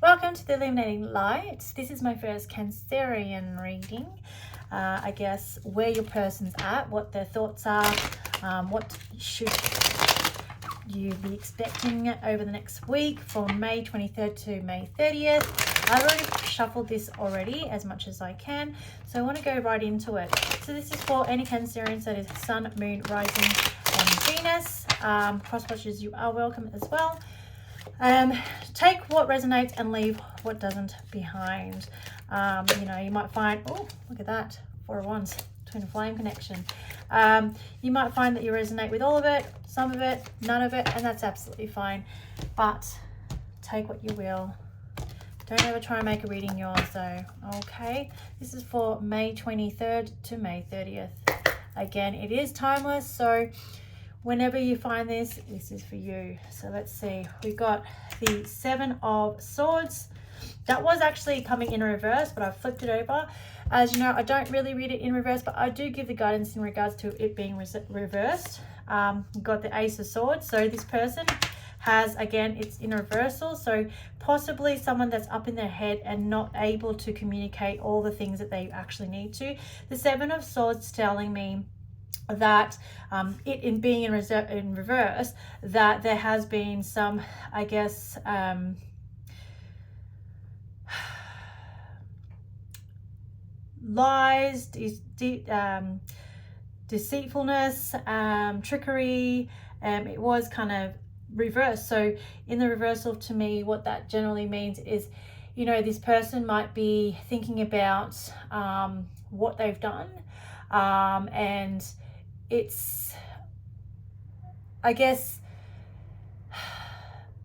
Welcome to the Illuminating Light. This is my first Cancerian reading. I guess where your person's at, what their thoughts are, what should you be expecting over the next week from May 23rd to May 30th. I've already shuffled this already as much as I can, so I want to go right into it. So this is for any Cancerians, that is Sun, Moon, Rising and Venus. Cross watchers, you are welcome as well. Take what resonates and leave what doesn't behind. You might find, oh, look at that, 4 of Wands, twin flame connection. You might find that you resonate with all of it, some of it, none of it, and that's absolutely fine. But take what you will. Don't ever try and make a reading yours though, okay? This is for May 23rd to May 30th. Again, it is timeless, so whenever you find this, this is for you. So let's see. We got the 7 of Swords. That was actually coming in reverse, but I flipped it over. As you know, I don't really read it in reverse, but I do give the guidance in regards to it being reversed. Got the Ace of Swords. So this person has, again, it's in reversal. So possibly someone that's up in their head and not able to communicate all the things that they actually need to. The 7 of Swords telling me that it in being in reverse, that there has been some, I guess, lies, deceitfulness, trickery. It was kind of reversed. So in the reversal, to me, what that generally means is, you know, this person might be thinking about what they've done, and it's, I guess,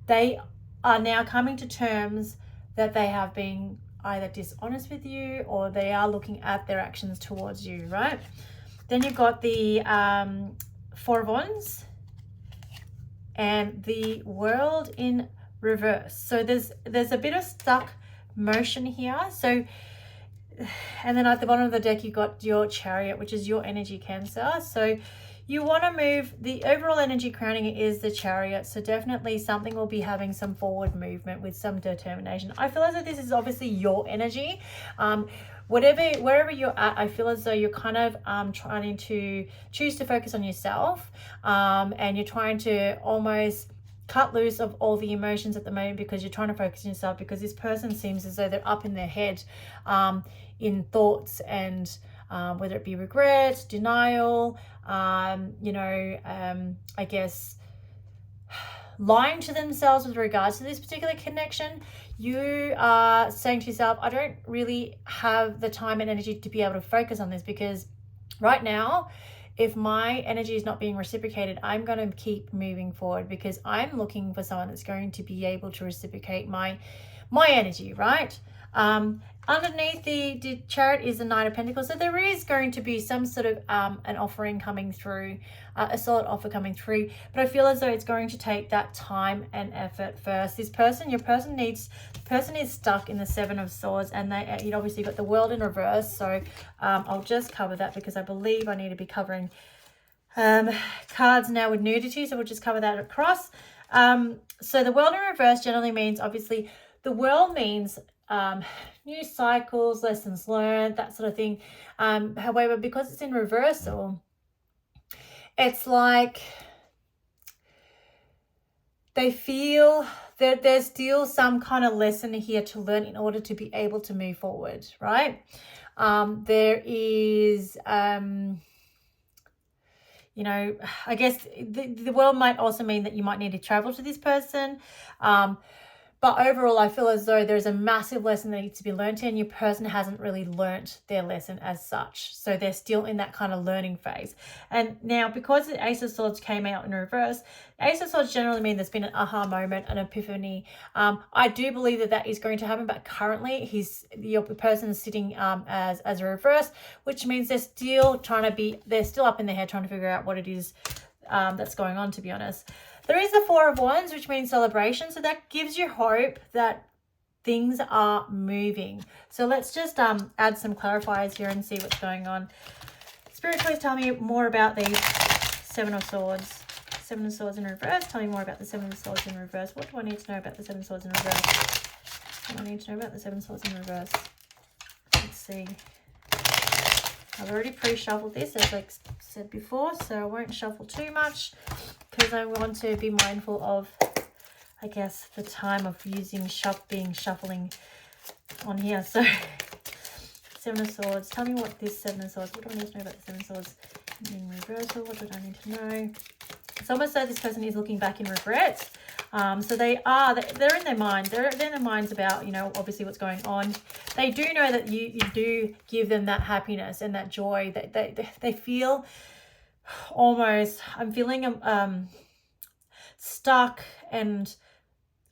they are now coming to terms that they have been either dishonest with you, or they are looking at their actions towards you, right? Then you've got the 4 of Wands and the World in reverse. So there's a bit of stuck motion here. So, and then at the bottom of the deck, you've got your Chariot, which is your energy, Cancer. So you want to move, the overall energy crowning it is the Chariot. So definitely something will be having some forward movement with some determination. I feel as though this is obviously your energy. Wherever you're at, I feel as though you're kind of trying to choose to focus on yourself, and you're trying to almost cut loose of all the emotions at the moment, because you're trying to focus on yourself, because this person seems as though they're up in their head in thoughts, and whether it be regret, denial, I guess lying to themselves with regards to this particular connection. You are saying to yourself, I don't really have the time and energy to be able to focus on this, because right now, if my energy is not being reciprocated, I'm going to keep moving forward, because I'm looking for someone that's going to be able to reciprocate my energy, right? Underneath the Chariot is the Knight of Pentacles. So there is going to be some sort of an offering coming through, a solid offer coming through. But I feel as though it's going to take that time and effort first. Your person is stuck in the 7 of Swords, and you obviously got the World in reverse. So I'll just cover that, because I believe I need to be covering cards now with nudity. So we'll just cover that across. So the World in reverse generally means, obviously, the World means new cycles, lessons learned, that sort of thing. However, because it's in reversal, it's like they feel that there's still some kind of lesson here to learn in order to be able to move forward, right? There is, I guess the World might also mean that you might need to travel to this person. But overall, I feel as though there's a massive lesson that needs to be learned here, and your person hasn't really learnt their lesson as such. So they're still in that kind of learning phase. And now, because the Ace of Swords came out in reverse, Ace of Swords generally mean there's been an aha moment, an epiphany. I do believe that is going to happen, but currently your person is sitting as a reverse, which means they're still up in their head trying to figure out what it is that's going on, to be honest. There is the 4 of Wands, which means celebration. So that gives you hope that things are moving. So let's just add some clarifiers here and see what's going on. Spirit, please tell me more about the 7 of Swords. 7 of Swords in reverse. Tell me more about the 7 of Swords in reverse. What do I need to know about the 7 of Swords in reverse? What I need to know about the Seven Swords in reverse. Let's see. I've already pre-shuffled this, as I said before, so I won't shuffle too much because I want to be mindful of, I guess, the time of using shuffling on here. So, Seven of Swords. Tell me what this Seven of Swords, what do I need to know about the Seven of Swords in reversal? What do I need to know? It's almost so this person is looking back in regret. So they're in their mind. They're in their minds about, you know, obviously what's going on. They do know that you do give them that happiness and that joy. That they feel almost, I'm feeling stuck, and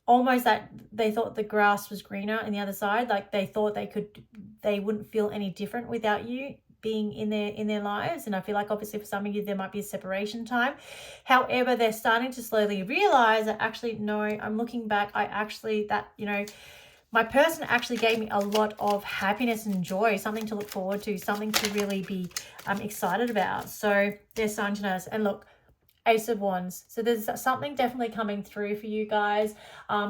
almost that they thought the grass was greener on the other side. Like they thought they wouldn't feel any different without you being in their lives. And I feel like obviously for some of you there might be a separation time. However, they're starting to slowly realize that actually, no, I'm looking back, my person actually gave me a lot of happiness and joy, something to look forward to, something to really be excited about. So they're starting to notice. And look, Ace of Wands. So there's something definitely coming through for you guys.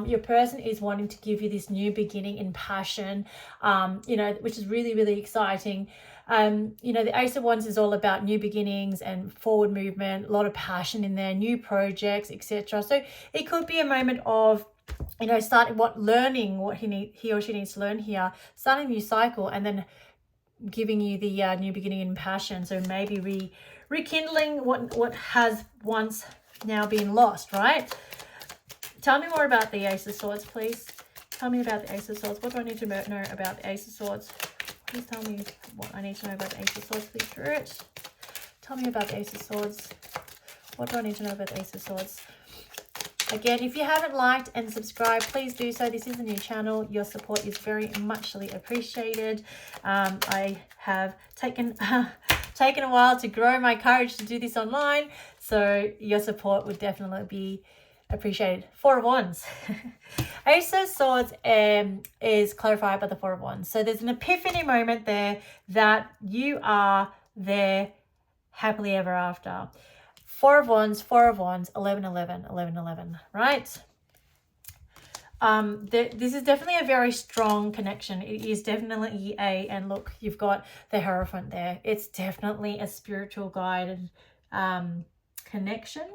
Your person is wanting to give you this new beginning in passion, which is really, really exciting. The Ace of Wands is all about new beginnings and forward movement, a lot of passion in there, new projects, etc. So it could be a moment of, learning what he or she needs to learn here, starting a new cycle, and then giving you the new beginning in passion. So maybe rekindling what has once now been lost, right? Tell me more about the Ace of Swords, please. Tell me about the Ace of Swords. What do I need to know about the Ace of Swords? Please tell me what I need to know about the Ace of Swords, please, Spirit. Tell me about the Ace of Swords. What do I need to know about the Ace of Swords? Again, if you haven't liked and subscribed, please do so. This is a new channel. Your support is very muchly appreciated. I have taken a while to grow my courage to do this online, so your support would definitely be appreciated. Four of Wands. Ace of Swords is clarified by the Four of Wands. So there's an epiphany moment there that you are there happily ever after. Four of Wands, 11, 11, 11, 11, right? This is definitely a very strong connection. It is definitely and look, you've got the Hierophant there. It's definitely a spiritual guided connection.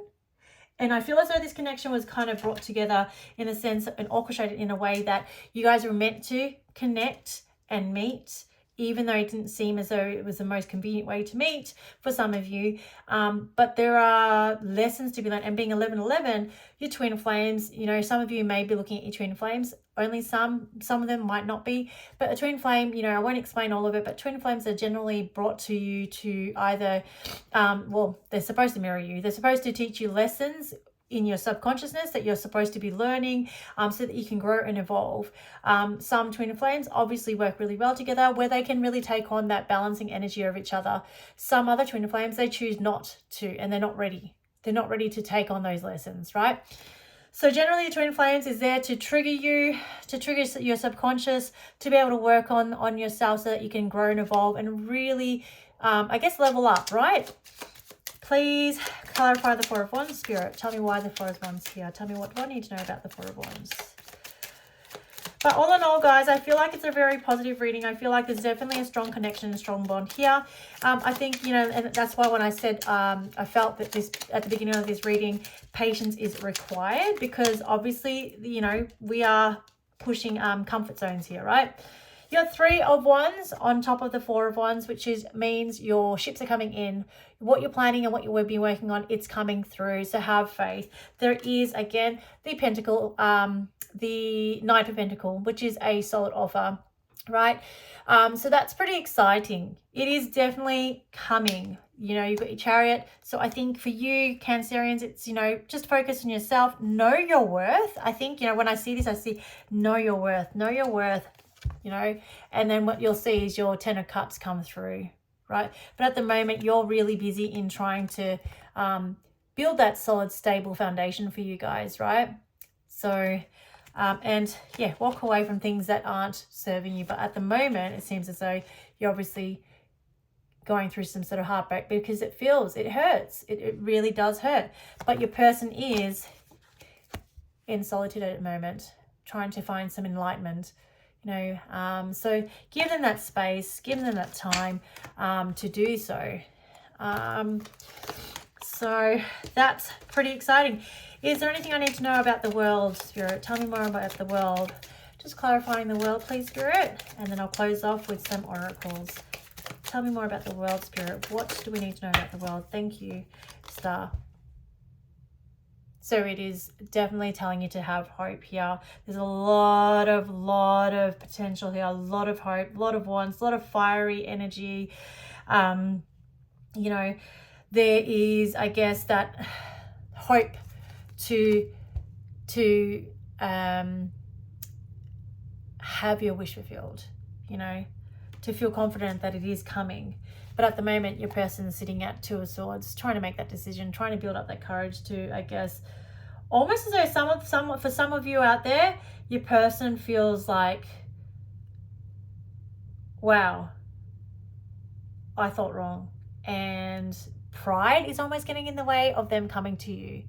And I feel as though this connection was kind of brought together in a sense and orchestrated in a way that you guys were meant to connect and meet, even though it didn't seem as though it was the most convenient way to meet for some of you. But there are lessons to be learned. And being 11-11, your twin flames, some of you may be looking at your twin flames. Only some of them might not be. But a twin flame, I won't explain all of it, but twin flames are generally brought to you to either, they're supposed to mirror you. They're supposed to teach you lessons in your subconsciousness that you're supposed to be learning, so that you can grow and evolve. Some twin flames obviously work really well together, where they can really take on that balancing energy of each other. Some other twin flames, they choose not to, and they're not ready. They're not ready to take on those lessons, right? So generally, the twin flames is there to trigger you, to trigger your subconscious, to be able to work on yourself so that you can grow and evolve and really, level up, right? Please clarify the Four of Wands, Spirit. Tell me why the Four of Wands here. Tell me what do I need to know about the Four of Wands. But all in all, guys, I feel like it's a very positive reading. I feel like there's definitely a strong connection and strong bond here. I think, and that's why when I said I felt that this at the beginning of this reading, patience is required, because obviously, we are pushing comfort zones here, right? Your Three of Wands on top of the Four of Wands, which means your ships are coming in. What you're planning and what you've been working on, it's coming through. So have faith. There is, again, the Pentacle, the Knight of Pentacle, which is a solid offer, right? So that's pretty exciting. It is definitely coming. You've got your Chariot. So I think for you, Cancerians, it's, just focus on yourself. Know your worth. I think, when I see this, I see know your worth. Know your worth. And then what you'll see is your Ten of Cups come through, right? But at the moment, you're really busy in trying to build that solid, stable foundation for you guys, right? So, walk away from things that aren't serving you. But at the moment, it seems as though you're obviously going through some sort of heartbreak, because it hurts. It really does hurt. But your person is in solitude at the moment, trying to find some enlightenment. So give them that space, give them that time to do so. So that's pretty exciting. Is there anything I need to know about the world, Spirit? Tell me more about the world. Just clarifying the world, please, Spirit. And then I'll close off with some oracles. Tell me more about the world, Spirit. What do we need to know about the world? Thank you, Star. So it is definitely telling you to have hope here. There's a lot of potential here, a lot of hope, a lot of wants, a lot of fiery energy. There is, I guess, that hope to have your wish fulfilled, to feel confident that it is coming. But at the moment, your person is sitting at Two of Swords, trying to make that decision, trying to build up that courage to, I guess, almost as though for some of you out there, your person feels like, wow, I thought wrong. And pride is almost getting in the way of them coming to you.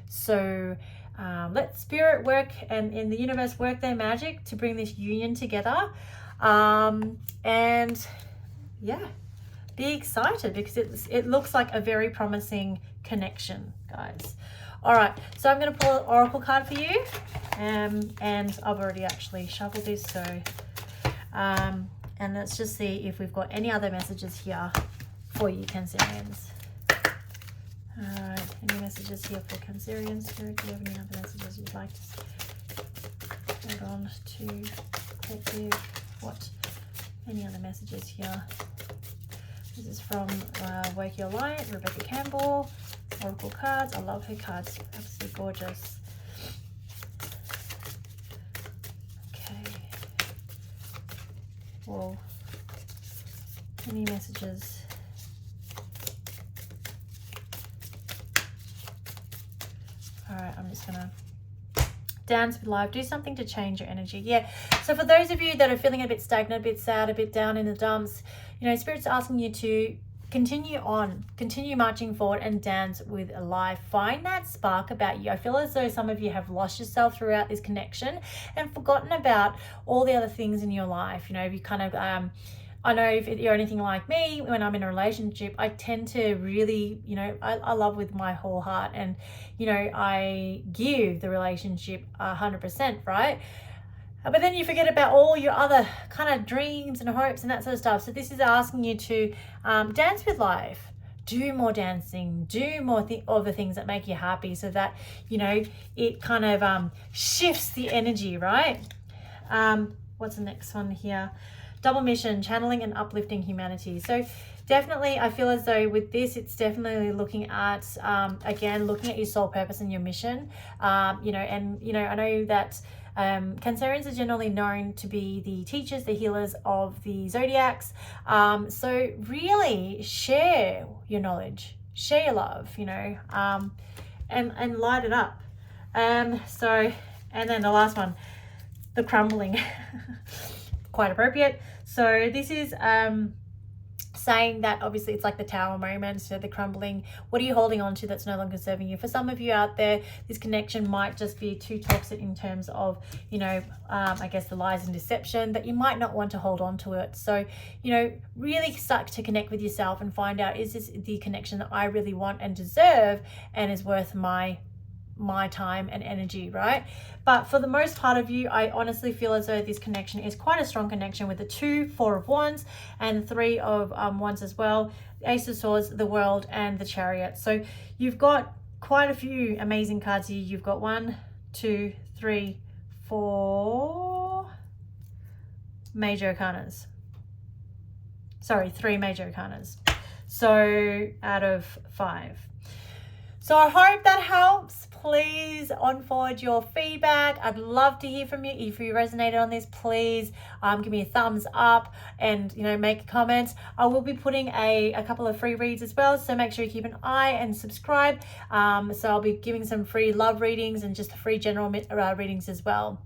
So let Spirit work and in the universe work their magic to bring this union together. And yeah, be excited because it looks like a very promising connection, guys. All right, so I'm going to pull an oracle card for you, and I've already actually shuffled this. So and let's just see if we've got any other messages here for you, Cancerians. All right, any messages here for Cancerians? Spirit, do you have any other messages you'd like to hold on to? Collective, what? Any other messages here? This is from Wake Your Light, Rebecca Campbell. Oracle cards. I love her cards. Absolutely gorgeous. Okay. Whoa. Any messages? Alright, I'm just gonna dance with life. Do something to change your energy. Yeah. So for those of you that are feeling a bit stagnant, a bit sad, a bit down in the dumps, Spirit's asking you to continue on, continue marching forward and dance with life. Find that spark about you. I feel as though some of you have lost yourself throughout this connection and forgotten about all the other things in your life. If you kind of, I know if you're anything like me, when I'm in a relationship, I tend to really, I love with my whole heart and, I give the relationship 100%, right? But then you forget about all your other kind of dreams and hopes and that sort of stuff. So this is asking you to dance with life. Do more dancing. Do more of the things that make you happy so that, it kind of shifts the energy, right? What's the next one here? Double mission, channeling and uplifting humanity. So definitely, I feel as though with this, it's definitely looking at, again, looking at your soul purpose and your mission. I know that Cancerians are generally known to be the teachers, the healers of the zodiacs. So really share your knowledge, share your love, and light it up. And then the last one, the crumbling, quite appropriate. So this is saying that obviously it's like the tower moment, so the crumbling. What are you holding on to that's no longer serving you? For some of you out there, this connection might just be too toxic in terms of, I guess the lies and deception that you might not want to hold on to it. So, really start to connect with yourself and find out, is this the connection that I really want and deserve and is worth my time and energy, right? But for the most part of you, I honestly feel as though this connection is quite a strong connection with the 2, 4 of Wands and 3 of Wands as well, Ace of Swords, the World, and the Chariot. So you've got quite a few amazing cards here. You've got 1, 2, 3, 4 major arcanas. Sorry, 3 major arcanas. So out of 5. So I hope that helps. Please on-forward your feedback. I'd love to hear from you. If you resonated on this, please give me a thumbs up and make comments. I will be putting a couple of free reads as well, so make sure you keep an eye and subscribe. So I'll be giving some free love readings and just free general readings as well.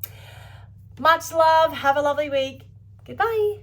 Much love. Have a lovely week. Goodbye.